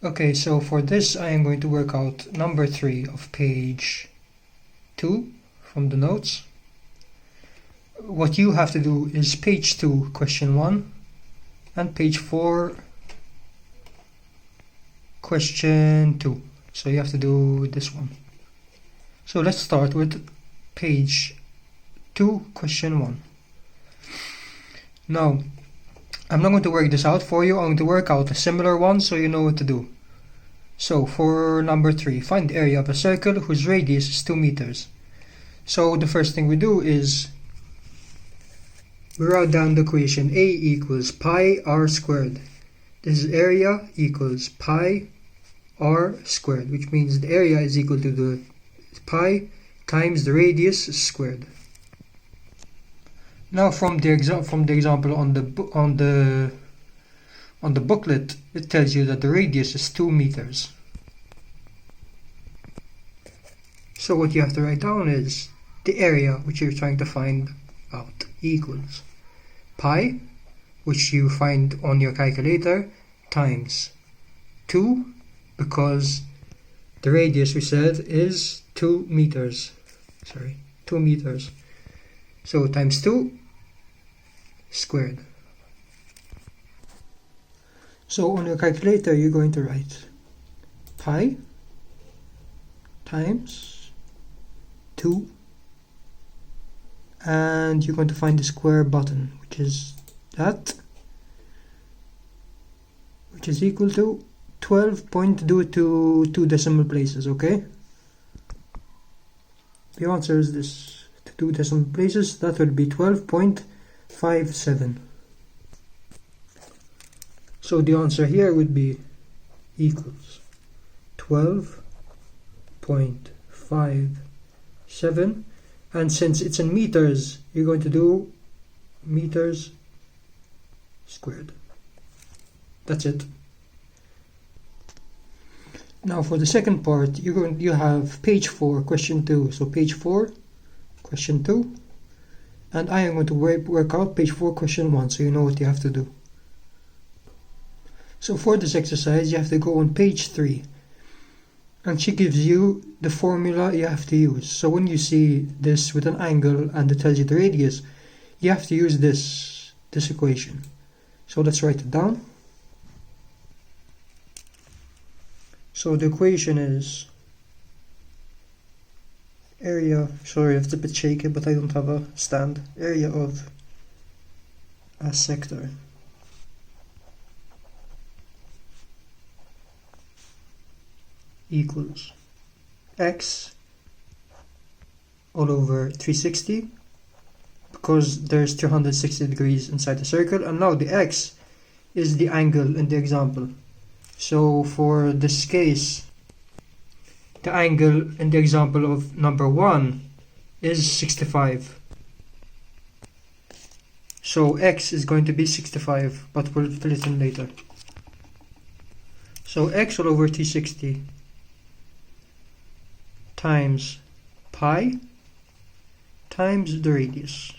Okay, so for this I am going to work out number 3 of page 2 from the notes. What you have to do is page 2 question 1 and page 4 question 2. So you have to do this one. So let's start with page 2 question 1. Now I'm not going to work this out for you. I'm going to work out a similar one so you know what to do. So for number 3, find the area of a circle whose radius is 2 meters. So the first thing we do is we write down the equation A equals pi r squared. This is area equals pi r squared, which means the area is equal to the pi times the radius squared. Now from the example on the booklet, it tells you that the radius is 2 meters. So what you have to write down is the area which you're trying to find out equals pi, which you find on your calculator, times 2, because the radius we said is 2 meters. 2 meters. So times 2 squared. So on your calculator you're going to write pi times 2, and you're going to find the square button, which is that, which is equal to 12 point, do it to 2 decimal places, okay? The answer is this, to 2 decimal places, that would be 12.57. So the answer here would be equals 12.57, and since it's in meters, you're going to do meters squared. That's it. Now for the second part, you have page 4 question 2. So page 4 question 2, and I am going to work out page 4 question 1, so you know what you have to do. So for this exercise you have to go on page 3, and she gives you the formula you have to use. So when you see this with an angle and it tells you the radius, you have to use this equation. So let's write it down. So the equation is area, sorry it's a bit shaky but I don't have a stand, area of a sector equals x all over 360, because there's 360 degrees inside the circle, and now the x is the angle in the example. So for this case, the angle in the example of number 1 is 65. So x is going to be 65, but we'll fill it in later. So x all over 360 times pi times the radius.